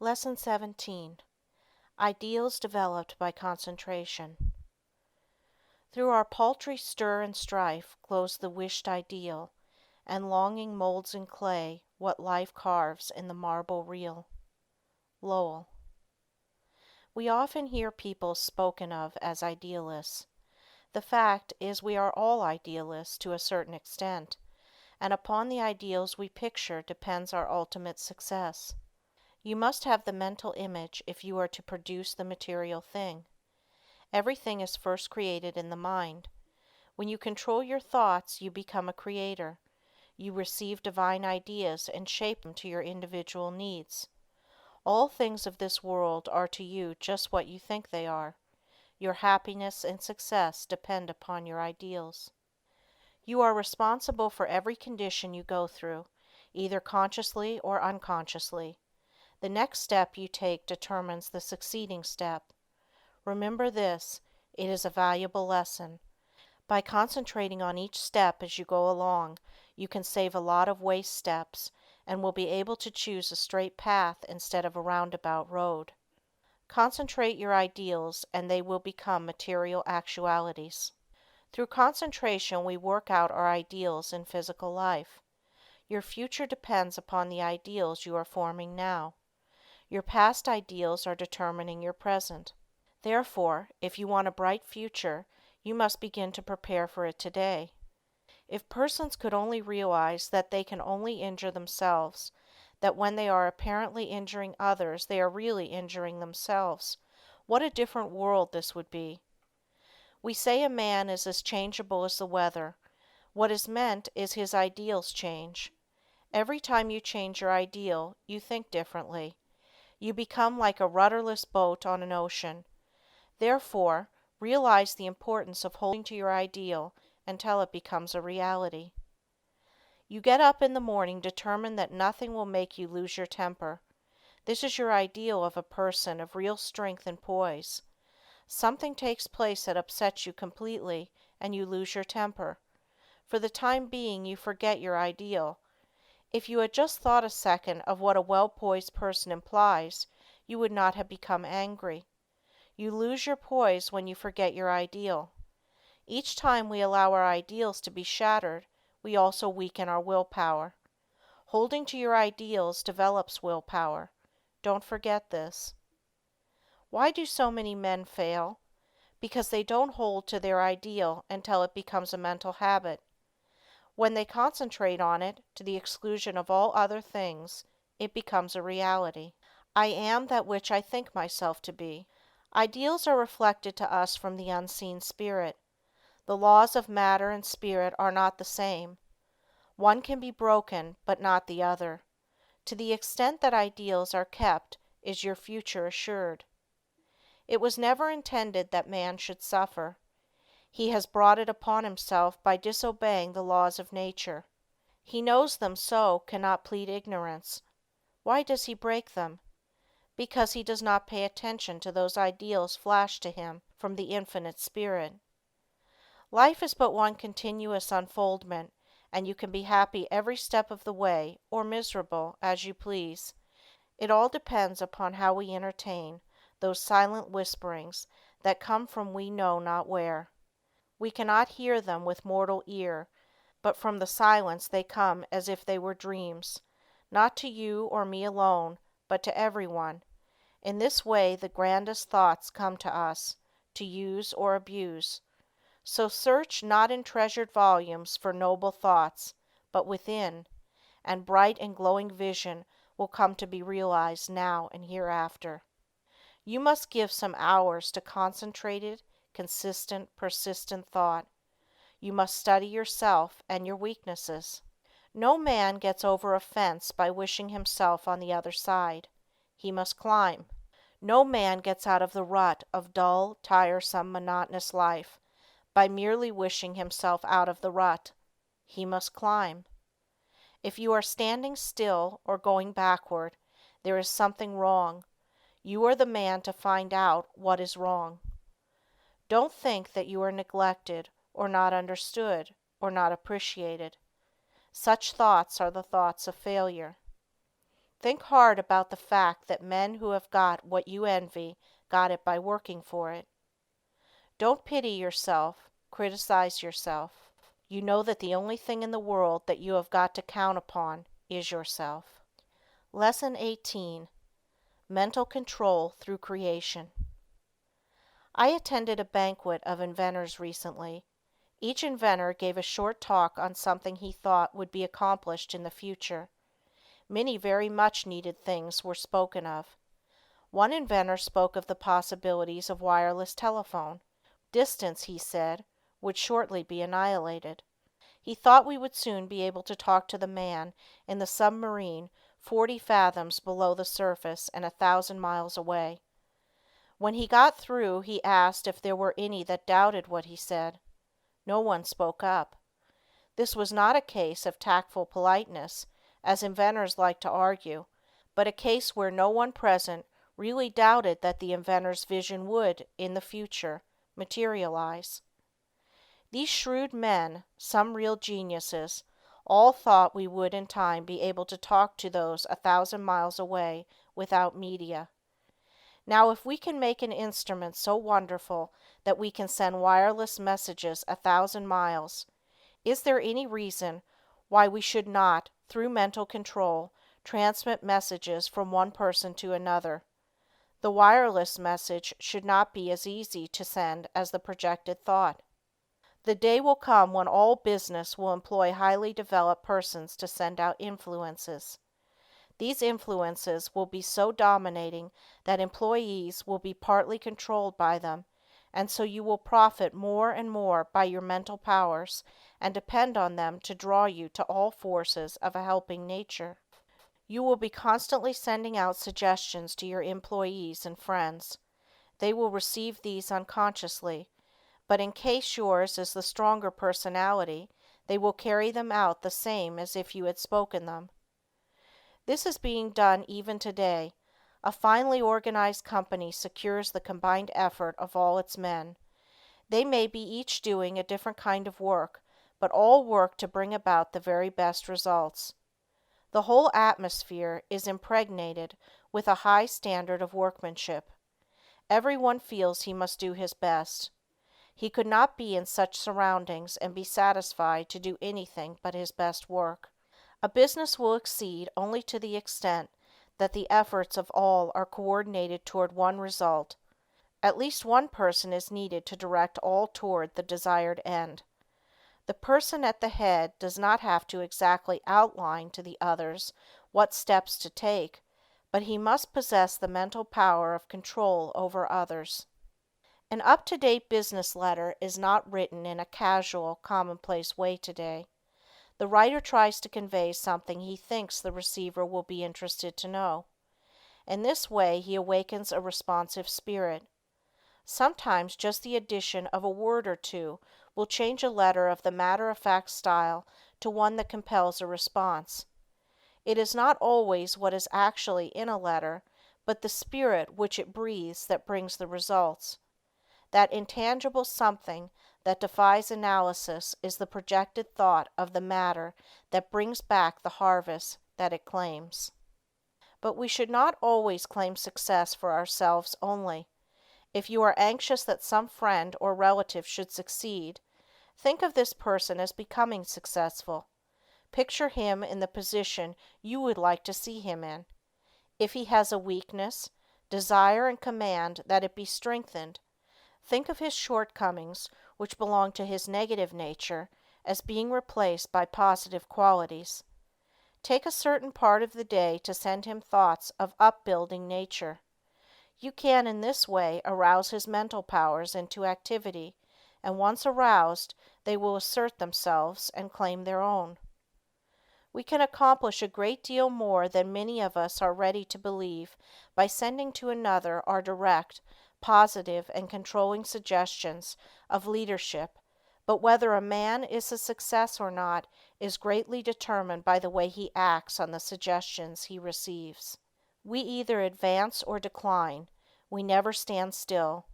Lesson 17. Ideals developed by concentration. Through our paltry stir and strife glows the wished ideal, and longing molds in clay what life carves in the marble real. Lowell. We often hear people spoken of as idealists. The fact is we are all idealists to a certain extent, and upon the ideals we picture depends our ultimate success. You must have the mental image if you are to produce the material thing. Everything is first created in the mind. When you control your thoughts, you become a creator. You receive divine ideas and shape them to your individual needs. All things of this world are to you just what you think they are. Your happiness and success depend upon your ideals. You are responsible for every condition you go through, either consciously or unconsciously. The next step you take determines the succeeding step. Remember this, it is a valuable lesson. By concentrating on each step as you go along, you can save a lot of waste steps and will be able to choose a straight path instead of a roundabout road. Concentrate your ideals and they will become material actualities. Through concentration, we work out our ideals in physical life. Your future depends upon the ideals you are forming now. Your past ideals are determining your present. Therefore, if you want a bright future, you must begin to prepare for it today. If persons could only realize that they can only injure themselves, that when they are apparently injuring others they are really injuring themselves, what a different world this would be. We say a man is as changeable as the weather. What is meant is his ideals change. Every time you change your ideal, you think differently. You become like a rudderless boat on an ocean. Therefore, realize the importance of holding to your ideal until it becomes a reality. You get up in the morning determined that nothing will make you lose your temper. This is your ideal of a person of real strength and poise. Something takes place that upsets you completely, and you lose your temper. For the time being, you forget your ideal. If you had just thought a second of what a well-poised person implies, you would not have become angry. You lose your poise when you forget your ideal. Each time we allow our ideals to be shattered, we also weaken our willpower. Holding to your ideals develops willpower. Don't forget this. Why do so many men fail? Because they don't hold to their ideal until it becomes a mental habit. When they concentrate on it, to the exclusion of all other things, it becomes a reality. I am that which I think myself to be. Ideals are reflected to us from the unseen spirit. The laws of matter and spirit are not the same. One can be broken, but not the other. To the extent that ideals are kept is your future assured. It was never intended that man should suffer. He has brought it upon himself by disobeying the laws of nature. He knows them so cannot plead ignorance. Why does he break them? Because he does not pay attention to those ideals flashed to him from the infinite spirit. Life is but one continuous unfoldment, and you can be happy every step of the way, or miserable, as you please. It all depends upon how we entertain those silent whisperings that come from we know not where. We cannot hear them with mortal ear, but from the silence they come as if they were dreams, not to you or me alone, but to everyone. In this way the grandest thoughts come to us, to use or abuse. So search not in treasured volumes for noble thoughts, but within, and bright and glowing vision will come to be realized now and hereafter. You must give some hours to concentrated, consistent, persistent thought. You must study yourself and your weaknesses. No man gets over a fence by wishing himself on the other side. He must climb. No man gets out of the rut of dull, tiresome, monotonous life by merely wishing himself out of the rut. He must climb. If you are standing still or going backward, there is something wrong. You are the man to find out what is wrong. Don't think that you are neglected, or not understood, or not appreciated. Such thoughts are the thoughts of failure. Think hard about the fact that men who have got what you envy got it by working for it. Don't pity yourself, criticize yourself. You know that the only thing in the world that you have got to count upon is yourself. Lesson 18. Mental Control Through Creation. I attended a banquet of inventors recently. Each inventor gave a short talk on something he thought would be accomplished in the future. Many very much needed things were spoken of. One inventor spoke of the possibilities of wireless telephone. Distance, he said, would shortly be annihilated. He thought we would soon be able to talk to the man in the submarine 40 fathoms below the surface and 1,000 miles away. When he got through, he asked if there were any that doubted what he said. No one spoke up. This was not a case of tactful politeness, as inventors like to argue, but a case where no one present really doubted that the inventor's vision would, in the future, materialize. These shrewd men, some real geniuses, all thought we would in time be able to talk to those 1,000 miles away without media. Now, if we can make an instrument so wonderful that we can send wireless messages 1,000 miles, is there any reason why we should not, through mental control, transmit messages from one person to another? The wireless message should not be as easy to send as the projected thought. The day will come when all business will employ highly developed persons to send out influences. These influences will be so dominating that employees will be partly controlled by them, and so you will profit more and more by your mental powers and depend on them to draw you to all forces of a helping nature. You will be constantly sending out suggestions to your employees and friends. They will receive these unconsciously, but in case yours is the stronger personality, they will carry them out the same as if you had spoken them. This is being done even today. A finely organized company secures the combined effort of all its men. They may be each doing a different kind of work, but all work to bring about the very best results. The whole atmosphere is impregnated with a high standard of workmanship. Everyone feels he must do his best. He could not be in such surroundings and be satisfied to do anything but his best work. A business will succeed only to the extent that the efforts of all are coordinated toward one result. At least one person is needed to direct all toward the desired end. The person at the head does not have to exactly outline to the others what steps to take, but he must possess the mental power of control over others. An up-to-date business letter is not written in a casual, commonplace way today. The writer tries to convey something he thinks the receiver will be interested to know. In this way he awakens a responsive spirit. Sometimes just the addition of a word or two will change a letter of the matter-of-fact style to one that compels a response. It is not always what is actually in a letter, but the spirit which it breathes that brings the results. That intangible something that defies analysis is the projected thought of the matter that brings back the harvest that it claims. But we should not always claim success for ourselves only. If you are anxious that some friend or relative should succeed, think of this person as becoming successful. Picture him in the position you would like to see him in. If he has a weakness, desire and command that it be strengthened. Think of his shortcomings, which belong to his negative nature, as being replaced by positive qualities. Take a certain part of the day to send him thoughts of upbuilding nature. You can in this way arouse his mental powers into activity, and once aroused, they will assert themselves and claim their own. We can accomplish a great deal more than many of us are ready to believe by sending to another our direct, positive, and controlling suggestions of leadership, but whether a man is a success or not is greatly determined by the way he acts on the suggestions he receives. We either advance or decline. We never stand still.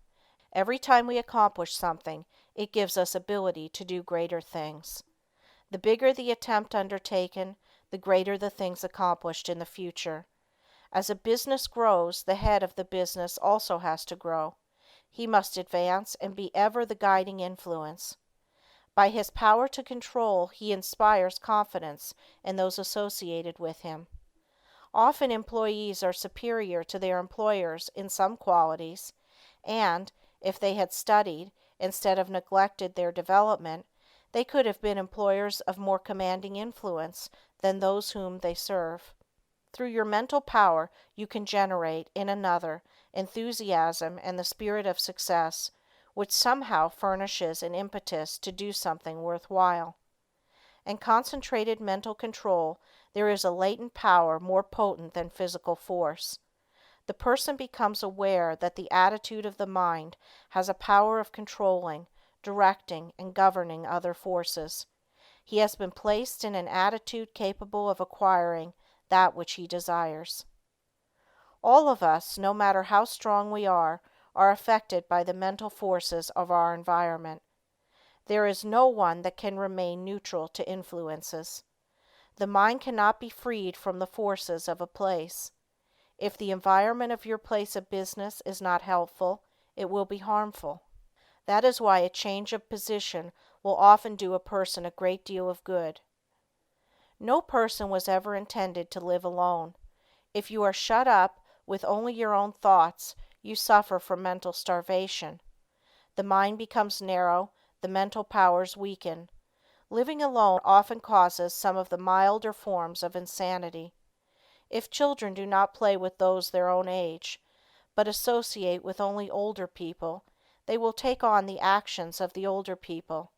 Every time we accomplish something, it gives us ability to do greater things. The bigger the attempt undertaken, the greater the things accomplished in the future. As a business grows, the head of the business also has to grow. He must advance and be ever the guiding influence. By his power to control, he inspires confidence in those associated with him. Often employees are superior to their employers in some qualities, and, if they had studied, instead of neglected their development, they could have been employers of more commanding influence than those whom they serve. Through your mental power you can generate, in another, enthusiasm and the spirit of success, which somehow furnishes an impetus to do something worth while. In concentrated mental control there is a latent power more potent than physical force. The person becomes aware that the attitude of the mind has a power of controlling, directing, and governing other forces. He has been placed in an attitude capable of acquiring that which he desires. All of us, no matter how strong we are affected by the mental forces of our environment. There is no one that can remain neutral to influences. The mind cannot be freed from the forces of a place. If the environment of your place of business is not helpful, it will be harmful. That is why a change of position will often do a person a great deal of good. No person was ever intended to live alone. If you are shut up with only your own thoughts, you suffer from mental starvation. The mind becomes narrow, the mental powers weaken. Living alone often causes some of the milder forms of insanity. If children do not play with those their own age, but associate with only older people, they will take on the actions of the older people.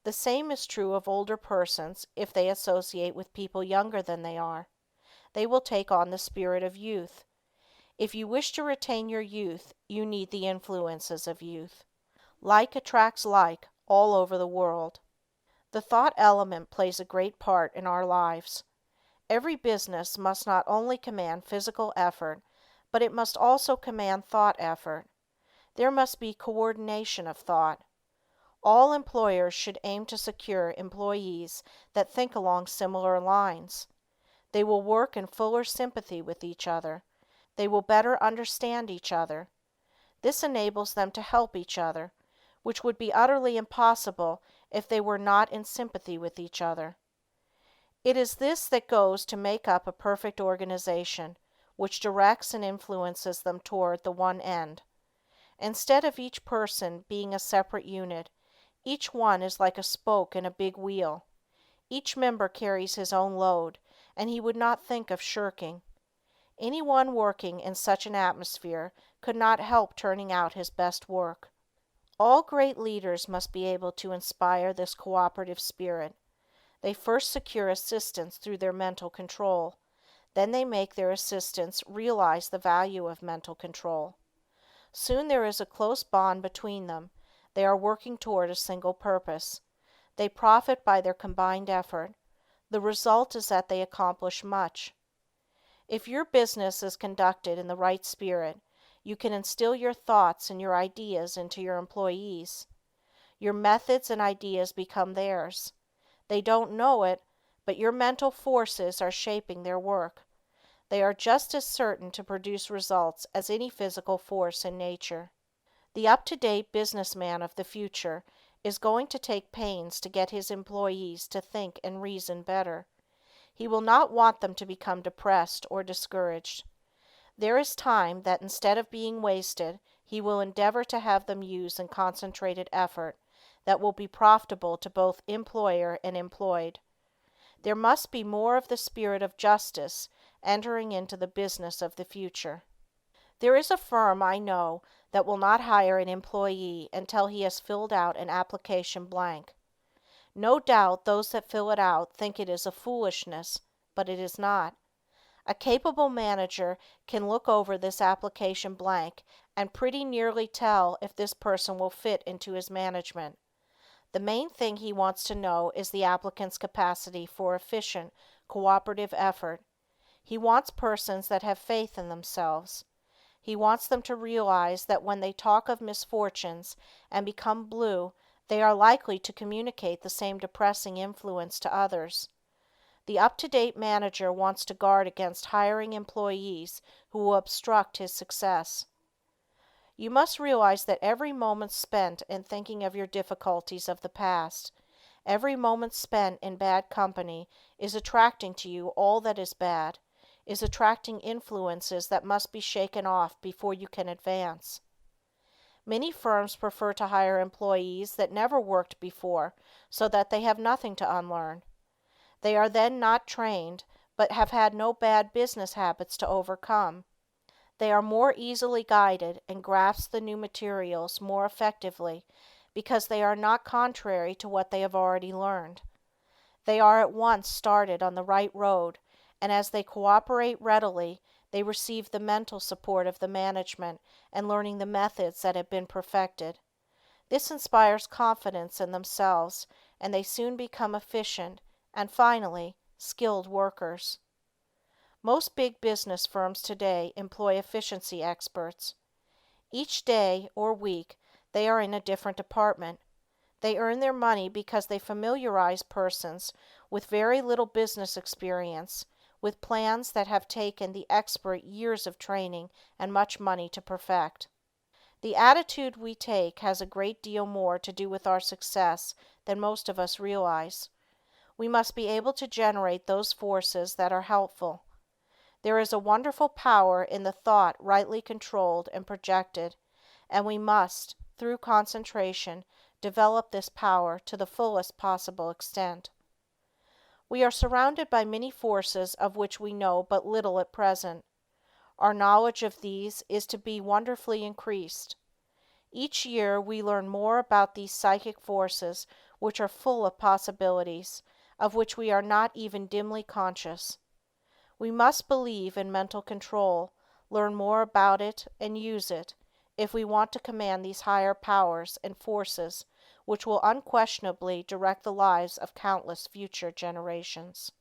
The same is true of older persons if they associate with people younger than they are. They will take on the spirit of youth. If you wish to retain your youth, you need the influences of youth. Like attracts like all over the world. The thought element plays a great part in our lives. Every business must not only command physical effort, but it must also command thought effort. There must be coordination of thought. All employers should aim to secure employees that think along similar lines. They will work in fuller sympathy with each other. They will better understand each other. This enables them to help each other, which would be utterly impossible if they were not in sympathy with each other. It is this that goes to make up a perfect organization, which directs and influences them toward the one end. Instead of each person being a separate unit, each one is like a spoke in a big wheel. Each member carries his own load, and he would not think of shirking. Any one working in such an atmosphere could not help turning out his best work. All great leaders must be able to inspire this cooperative spirit. They first secure assistants through their mental control. Then they make their assistants realize the value of mental control. Soon there is a close bond between them. They are working toward a single purpose. They profit by their combined effort. The result is that they accomplish much. If your business is conducted in the right spirit, you can instill your thoughts and your ideas into your employees. Your methods and ideas become theirs. They don't know it, but your mental forces are shaping their work. They are just as certain to produce results as any physical force in nature. The up-to-date businessman of the future is going to take pains to get his employees to think and reason better. He will not want them to become depressed or discouraged. There is time that instead of being wasted, he will endeavor to have them use in concentrated effort that will be profitable to both employer and employed. There must be more of the spirit of justice entering into the business of the future. There is a firm I know that will not hire an employee until he has filled out an application blank. No doubt those that fill it out think it is a foolishness, but it is not. A capable manager can look over this application blank and pretty nearly tell if this person will fit into his management. The main thing he wants to know is the applicant's capacity for efficient, cooperative effort. He wants persons that have faith in themselves. He wants them to realize that when they talk of misfortunes and become blue, they are likely to communicate the same depressing influence to others. The up-to-date manager wants to guard against hiring employees who will obstruct his success. You must realize that every moment spent in thinking of your difficulties of the past, every moment spent in bad company, is attracting to you all that is bad, is attracting influences that must be shaken off before you can advance. Many firms prefer to hire employees that never worked before so that they have nothing to unlearn. They are then not trained, but have had no bad business habits to overcome. They are more easily guided and grasp the new materials more effectively because they are not contrary to what they have already learned. They are at once started on the right road, and as they cooperate readily, they receive the mental support of the management and learning the methods that have been perfected. This inspires confidence in themselves, and they soon become efficient and, finally, skilled workers. Most big business firms today employ efficiency experts. Each day or week they are in a different department. They earn their money because they familiarize persons with very little business experience with plans that have taken the expert years of training and much money to perfect. The attitude we take has a great deal more to do with our success than most of us realize. We must be able to generate those forces that are helpful. There is a wonderful power in the thought rightly controlled and projected, and we must, through concentration, develop this power to the fullest possible extent. We are surrounded by many forces of which we know but little at present. Our knowledge of these is to be wonderfully increased. Each year we learn more about these psychic forces which are full of possibilities, of which we are not even dimly conscious. We must believe in mental control, learn more about it, and use it, if we want to command these higher powers and forces which will unquestionably direct the lives of countless future generations.